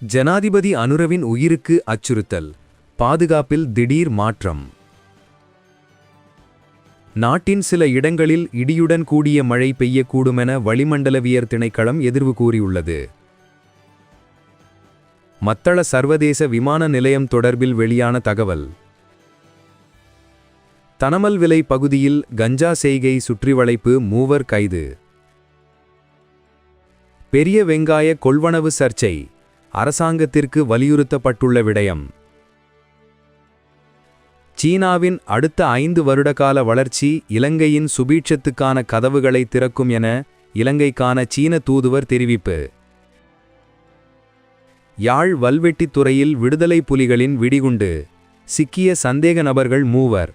ஜனாதிபதி அனுரவின் உயிருக்கு அச்சுறுத்தல். பாதுகாப்பில் திடீர் மாற்றம். நாட்டின் சில இடங்களில் இடியுடன் கூடிய மழை பெய்யக்கூடுமென வளிமண்டலவியல் திணைக்களம் எதிர்வு கூறியுள்ளது. மத்தள சர்வதேச விமான நிலையம் தொடர்பில் வெளியான தகவல். தனமல்விளை பகுதியில் கஞ்சா செய்கை சுற்றிவளைப்பு, மூவர் கைது. பெரிய வெங்காய கொள்வனவு சர்ச்சை, அரசாங்கத்திற்கு வலியுறுத்தப்பட்டுள்ள விடயம். சீனாவின் அடுத்த 5 வருடகால வளர்ச்சி இலங்கையின் சுபீட்சத்துக்கான கதவுகளை திறக்கும் என இலங்கைக்கான சீன தூதுவர் தெரிவிப்பு. யாழ் வல்வெட்டித்துறையில் விடுதலை புலிகளின் விடிகுண்டு, சிக்கிய சந்தேக நபர்கள் 3.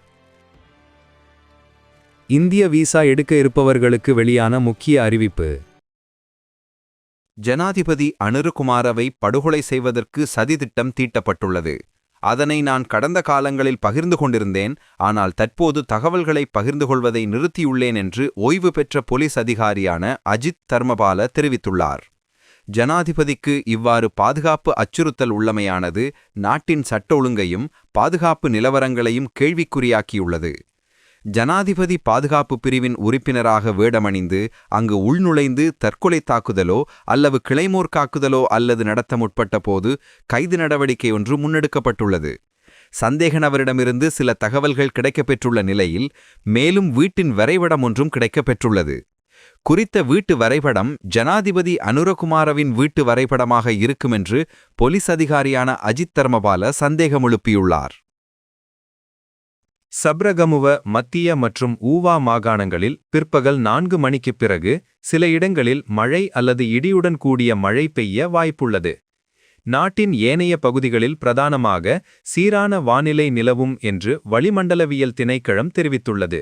இந்திய வீசா எடுக்க இருப்பவர்களுக்கு வெளியான முக்கிய அறிவிப்பு. ஜனாதிபதி அனுரகுமாரவை படுகொலை செய்வதற்கு சதித்திட்டம் தீட்டப்பட்டுள்ளது. அதனை நான் கடந்த காலங்களில் பகிர்ந்து கொண்டிருந்தேன். ஆனால் தற்போது தகவல்களை பகிர்ந்து கொள்வதை நிறுத்தியுள்ளேன் என்று ஓய்வு பெற்ற போலீஸ் அதிகாரியான அஜித் தர்மபால தெரிவித்துள்ளார். ஜனாதிபதிக்கு இவ்வாறு பாதுகாப்பு அச்சுறுத்தல் உள்ளமையானது நாட்டின் சட்ட ஒழுங்கையும் பாதுகாப்பு நிலவரங்களையும் கேள்விக்குறியாக்கியுள்ளது. ஜனாதிபதி பாதுகாப்பு பிரிவின் உறுப்பினராக வேடமணிந்து அங்கு உள்நுழைந்து தற்கொலை தாக்குதலோ அல்லது கிளைமோர் தாக்குதலோ அல்லது நடத்த முற்பட்ட போது கைது நடவடிக்கை ஒன்று முன்னெடுக்கப்பட்டுள்ளது. சந்தேக நபரிடமிருந்து சில தகவல்கள் கிடைக்கப்பெற்றுள்ள நிலையில் மேலும் வீட்டின் வரைபடம் ஒன்றும் கிடைக்கப்பெற்றுள்ளது. குறித்த வீட்டு வரைபடம் ஜனாதிபதி அனுரகுமாரவின் வீட்டு வரைபடமாக இருக்குமென்று போலீஸ் அதிகாரியான அஜித் தர்மபால சந்தேகம் எழுப்பியுள்ளார். சப்ரகமுவ மத்திய மற்றும் ஊவா மாகாணங்களில் பிற்பகல் 4 மணிக்குப் பிறகு சில இடங்களில் மழை அல்லது இடியுடன் கூடிய மழை பெய்ய வாய்ப்புள்ளது. நாட்டின் ஏனைய பகுதிகளில் பிரதானமாக சீரான வானிலை நிலவும் என்று வளிமண்டலவியல் திணைக்களம் தெரிவித்துள்ளது.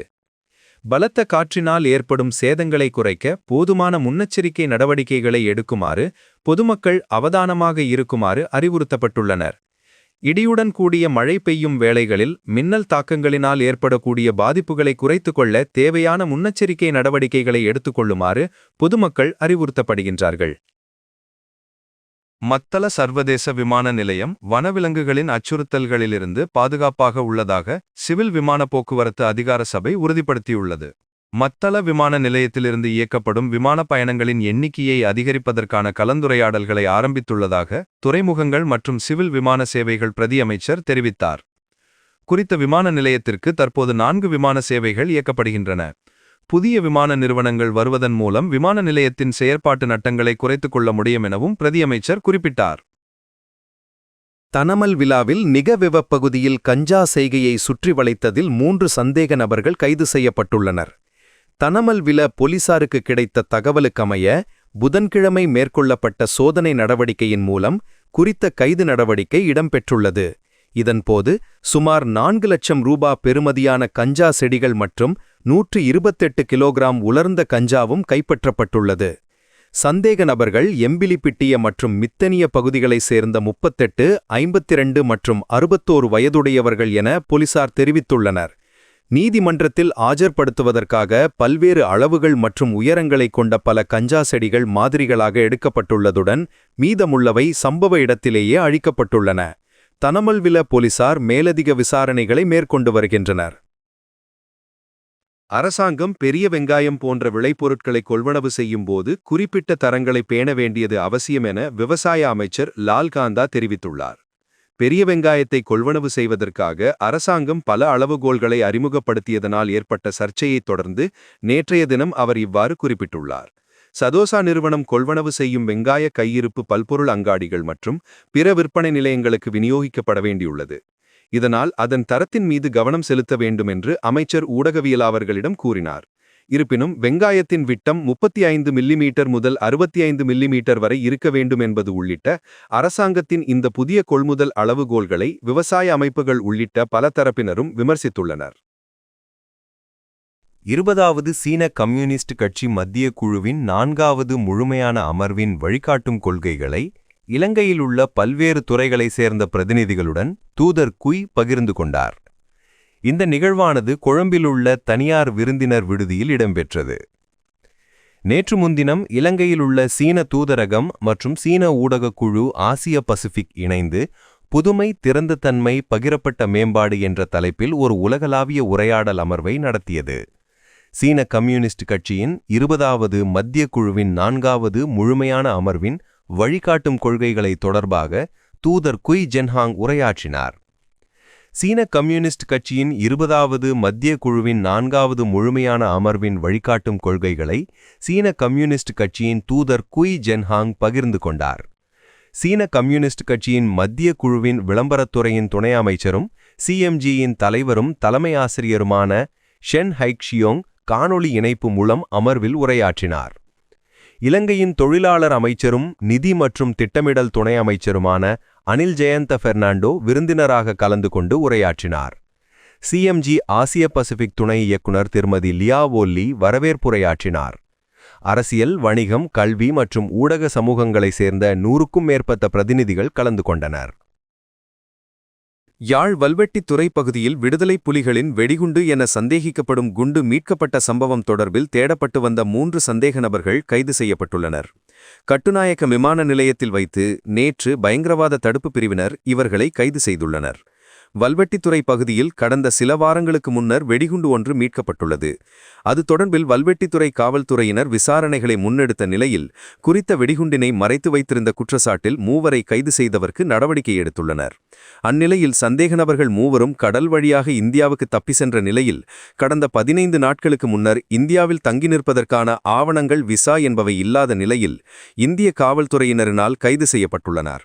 பலத்த காற்றினால் ஏற்படும் சேதங்களை குறைக்க போதுமான முன்னெச்சரிக்கை நடவடிக்கைகளை எடுக்குமாறு பொதுமக்கள் அவதானமாக இருக்குமாறு அறிவுறுத்தப்பட்டுள்ளனர். இடியுடன் கூடிய மழை பெய்யும் வேளைகளில் மின்னல் தாக்கங்களினால் ஏற்படக்கூடிய பாதிப்புகளை குறைத்துக் கொள்ள தேவையான முன்னெச்சரிக்கை நடவடிக்கைகளை எடுத்துக்கொள்ளுமாறு பொதுமக்கள் அறிவுறுத்தப்படுகின்றார்கள். மத்தள சர்வதேச விமான நிலையம் வனவிலங்குகளின் அச்சுறுத்தல்களிலிருந்து பாதுகாப்பாக உள்ளதாக சிவில் விமான போக்குவரத்து அதிகார சபை உறுதிப்படுத்தியுள்ளது. மத்தள விமான நிலையத்திலிருந்து இயக்கப்படும் விமான பயணங்களின் எண்ணிக்கையை அதிகரிப்பதற்கான கலந்துரையாடல்களை ஆரம்பித்துள்ளதாக துறைமுகங்கள் மற்றும் சிவில் விமான சேவைகள் பிரதி அமைச்சர் தெரிவித்தார். குறித்த விமான நிலையத்திற்கு தற்போது 4 விமான சேவைகள் இயக்கப்படுகின்றன. புதிய விமான நிறுவனங்கள் வருவதன் மூலம் விமான நிலையத்தின் செயற்பாட்டு நட்டங்களை குறைத்துக் கொள்ள முடியும் எனவும் பிரதியமைச்சர் குறிப்பிட்டார். தனமல் விழாவில் நிகவெவ பகுதியில் கஞ்சா செய்கையை சுற்றி வளைத்ததில் 3 சந்தேக நபர்கள் கைது செய்யப்பட்டுள்ளனர். தனமல் விழ போலீசாருக்கு கிடைத்த தகவலுக்கமைய புதன்கிழமை மேற்கொள்ளப்பட்ட சோதனை நடவடிக்கையின் மூலம் குறித்த கைது நடவடிக்கை இடம்பெற்றுள்ளது. இதன்போது சுமார் 4 லட்சம் ரூபாய் பெறுமதியான கஞ்சா செடிகள் மற்றும் 128 கிலோகிராம் உலர்ந்த கஞ்சாவும் கைப்பற்றப்பட்டுள்ளது. சந்தேக நபர்கள் எம்பிலிப்பிட்டிய மற்றும் மித்தனிய பகுதிகளைச் சேர்ந்த 38, 52 மற்றும் 61 வயதுடையவர்கள் என போலீசார் தெரிவித்துள்ளனர். நீதிமன்றத்தில் ஆஜர்படுத்துவதற்காக பல்வேறு அளவுகள் மற்றும் உயரங்களைக் கொண்ட பல கஞ்சா செடிகள் மாதிரிகளாக எடுக்கப்பட்டுள்ளதுடன் மீதமுள்ளவை சம்பவ இடத்திலேயே அழிக்கப்பட்டுள்ளன. தனமல்வில போலீசார் மேலதிக விசாரணைகளை மேற்கொண்டு வருகின்றனர். அரசாங்கம் பெரிய வெங்காயம் போன்ற விளைபொருட்களை கொள்வனவு செய்யும் போது குறிப்பிட்ட தரங்களை பேண வேண்டியது அவசியம் என விவசாய அமைச்சர் லால்காந்தா தெரிவித்துள்ளார். பெரிய வெங்காயத்தை கொள்வனவு செய்வதற்காக அரசாங்கம் பல அளவுகோல்களை அறிமுகப்படுத்தியதனால் ஏற்பட்ட சர்ச்சையைத் தொடர்ந்து நேற்றைய தினம் அவர் இவ்வாறு குறிப்பிட்டுள்ளார். சதோசா நிறுவனம் கொள்வனவு செய்யும் வெங்காய கையிருப்பு பல்பொருள் அங்காடிகள் மற்றும் பிற விற்பனை நிலையங்களுக்கு விநியோகிக்கப்பட வேண்டியுள்ளது. இதனால் அதன் தரத்தின் மீது கவனம் செலுத்த வேண்டும் என்று அமைச்சர் ஊடகவியலாளர்களிடம் கூறினார். இருப்பினும் வெங்காயத்தின் விட்டம் 35 மில்லிமீட்டர் முதல் 65 மில்லிமீட்டர் வரை இருக்க வேண்டும் என்பது உள்ளிட்ட அரசாங்கத்தின் இந்த புதிய கொள்முதல் அளவுகோல்களை விவசாய அமைப்புகள் உள்ளிட்ட பல தரப்பினரும் விமர்சித்துள்ளனர். 20வது சீன கம்யூனிஸ்ட் கட்சி மத்திய குழுவின் 4வது முழுமையான அமர்வின் வழிகாட்டும் கொள்கைகளை இலங்கையில் உள்ள பல்வேறு துறைகளைச் சேர்ந்த பிரதிநிதிகளுடன் தூதர் குய் பகிர்ந்து கொண்டார். இந்த நிகழ்வானது கொழும்பிலுள்ள தனியார் விருந்தினர் விடுதியில் இடம்பெற்றது. நேற்று முன்தினம் இலங்கையில் உள்ள சீன தூதரகம் மற்றும் சீன ஊடகக் குழு ஆசிய பசிபிக் இணைந்து புதுமை திறந்த தன்மை பகிரப்பட்ட மேம்பாடு என்ற தலைப்பில் ஒரு உலகளாவிய உரையாடல் அமர்வை நடத்தியது. சீன கம்யூனிஸ்ட் கட்சியின் 20வது மத்திய குழுவின் 4வது முழுமையான அமர்வின் வழிகாட்டும் கொள்கைகளை தொடர்பாக தூதர் குய் ஜென்ஹாங் உரையாற்றினார். சீன கம்யூனிஸ்ட் கட்சியின் 20வது மத்திய குழுவின் 4வது முழுமையான அமர்வின் வழிகாட்டும் கொள்கைகளை சீன கம்யூனிஸ்ட் கட்சியின் தூதர் குய் ஜென்ஹாங் பகிர்ந்து கொண்டார். சீன கம்யூனிஸ்ட் கட்சியின் மத்திய குழுவின் விளம்பரத்துறையின் துணை அமைச்சரும் சிஎம்ஜியின் தலைவரும் தலைமை ஆசிரியருமான ஷென் ஹைக்ஷியோங் காணொளி இணைப்பு மூலம் அமர்வில் உரையாற்றினார். இலங்கையின் தொழிலாளர் அமைச்சரும் நிதி மற்றும் திட்டமிடல் துணை அமைச்சருமான அனில் ஜெயந்த பெர்னாண்டோ விருந்தினராக கலந்து கொண்டு உரையாற்றினார். சிஎம்ஜி ஆசிய பசிபிக் துணை இயக்குனர் திருமதி லியா வோல்லி வரவேற்புரையாற்றினார். அரசியல், வணிகம், கல்வி மற்றும் ஊடக சமூகங்களைச் சேர்ந்த 100க்கும் மேற்பட்ட பிரதிநிதிகள் கலந்து கொண்டனர். யாழ் வல்வெட்டித்துறை பகுதியில் விடுதலைப் புலிகளின் வெடிகுண்டு என சந்தேகிக்கப்படும் குண்டு மீட்கப்பட்ட சம்பவம் தொடர்பில் தேடப்பட்டு வந்த 3 சந்தேக நபர்கள் கைது செய்யப்பட்டுள்ளனர். கட்டுநாயக்க விமான நிலையத்தில் வைத்து நேற்று பயங்கரவாத தடுப்பு பிரிவினர் இவர்களை கைது செய்துள்ளனர். வல்வெட்டித்துறை பகுதியில் கடந்த சில வாரங்களுக்கு முன்னர் வெடிகுண்டு ஒன்று மீட்கப்பட்டுள்ளது. அது தொடர்பில் வல்வெட்டித்துறை காவல்துறையினர் விசாரணைகளை முன்னெடுத்த நிலையில் குறித்த வெடிகுண்டினை மறைத்து வைத்திருந்த குற்றச்சாட்டில் 3வரை கைது செய்தவர்க்கு நடவடிக்கை எடுத்துள்ளனர். அந்நிலையில் சந்தேக நபர்கள் 3வரும் கடல் வழியாக இந்தியாவுக்கு தப்பி சென்ற நிலையில் கடந்த 15 நாட்களுக்கு முன்னர் இந்தியாவில் தங்கி நிற்பதற்கான ஆவணங்கள், விசா என்பவை இல்லாத நிலையில் இந்திய காவல்துறையினரினால் கைது செய்யப்பட்டுள்ளனர்.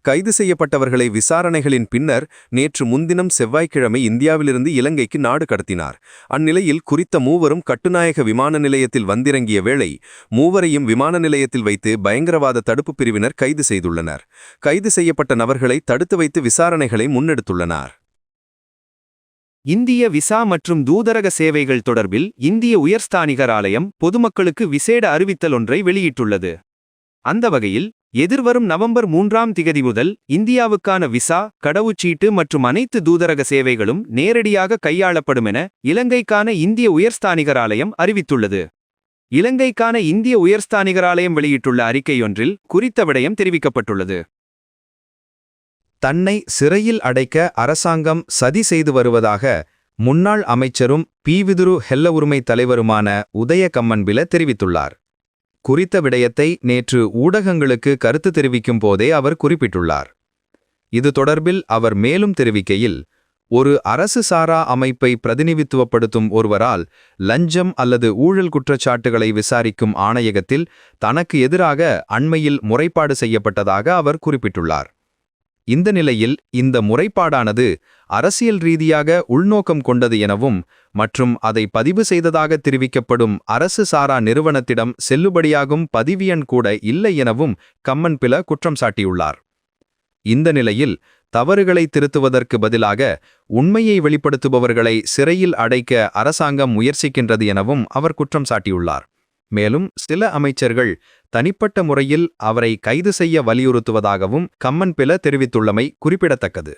கைது செய்யப்பட்டவர்களை விசாரணைகளின் பின்னர் நேற்று முன்தினம் செவ்வாய்க்கிழமை இந்தியாவிலிருந்து இலங்கைக்கு நாடு கடத்தினார். அந்நிலையில் குறித்த 3வரும் கட்டுநாயக விமான நிலையத்தில் வந்திறங்கிய வேளை 3வரையும் விமான நிலையத்தில் வைத்து பயங்கரவாத தடுப்பு பிரிவினர் கைது செய்துள்ளனர். கைது செய்யப்பட்ட நபர்களை தடுத்து வைத்து விசாரணைகளை முன்னெடுத்துள்ளனர். இந்திய விசா மற்றும் தூதரக சேவைகள் தொடர்பில் இந்திய உயர்ஸ்தானிகர் ஆலயம் பொதுமக்களுக்கு விசேட அறிவித்தல் ஒன்றை வெளியிட்டுள்ளது. அந்த வகையில் எதிர்வரும் நவம்பர் 3ஆம் திகதி முதல் இந்தியாவுக்கான விசா, கடவுச்சீட்டு மற்றும் அனைத்து தூதரக சேவைகளும் நேரடியாக கையாளப்படும் என இலங்கைக்கான இந்திய உயர்ஸ்தானிகர் ஆலயம் அறிவித்துள்ளது. இலங்கைக்கான இந்திய உயர்ஸ்தானிகர் ஆலயம் வெளியிட்டுள்ள அறிக்கையொன்றில் குறித்த விடயம் தெரிவிக்கப்பட்டுள்ளது. தன்னை சிறையில் அடைக்க அரசாங்கம் சதி செய்து வருவதாக முன்னாள் அமைச்சரும் பீவிதுரு ஹெல்ல உரிமை தலைவருமான உதய கம்மன்பில தெரிவித்துள்ளார். குறித்த விடயத்தை நேற்று ஊடகங்களுக்கு கருத்து தெரிவிக்கும் போதே அவர் குறிப்பிட்டுள்ளார். இது தொடர்பில் அவர் மேலும் தெரிவிக்கையில், ஒரு அரசு சாரா அமைப்பை பிரதிநிதித்துவப்படுத்தும் ஒருவரால் லஞ்சம் அல்லது ஊழல் குற்றச்சாட்டுகளை விசாரிக்கும் ஆணையகத்தில் தனக்கு எதிராக அண்மையில் முறைப்பாடு செய்யப்பட்டதாக அவர் குறிப்பிட்டுள்ளார். இந்த நிலையில் இந்த முறைப்பாடானது அரசியல் ரீதியாக உள்நோக்கம் கொண்டது எனவும் மற்றும் அதை பதிவு செய்ததாக தெரிவிக்கப்படும் அரசு சாரா நிறுவனத்திடம் செல்லுபடியாகும் பதிவியன் கூட இல்லை எனவும் கம்மன்பில குற்றம் சாட்டியுள்ளார். இந்த நிலையில் தவறுகளை திருத்துவதற்கு பதிலாக உண்மையை வெளிப்படுத்துபவர்களை சிறையில் அடைக்க அரசாங்கம் முயற்சிக்கின்றது எனவும் அவர் குற்றம் சாட்டியுள்ளார். மேலும் சில அமைச்சர்கள் தனிப்பட்ட முறையில் அவரை கைது செய்ய வலியுறுத்துவதாகவும் கம்மன்பில தெரிவித்துள்ளமை குறிப்பிடத்தக்கது.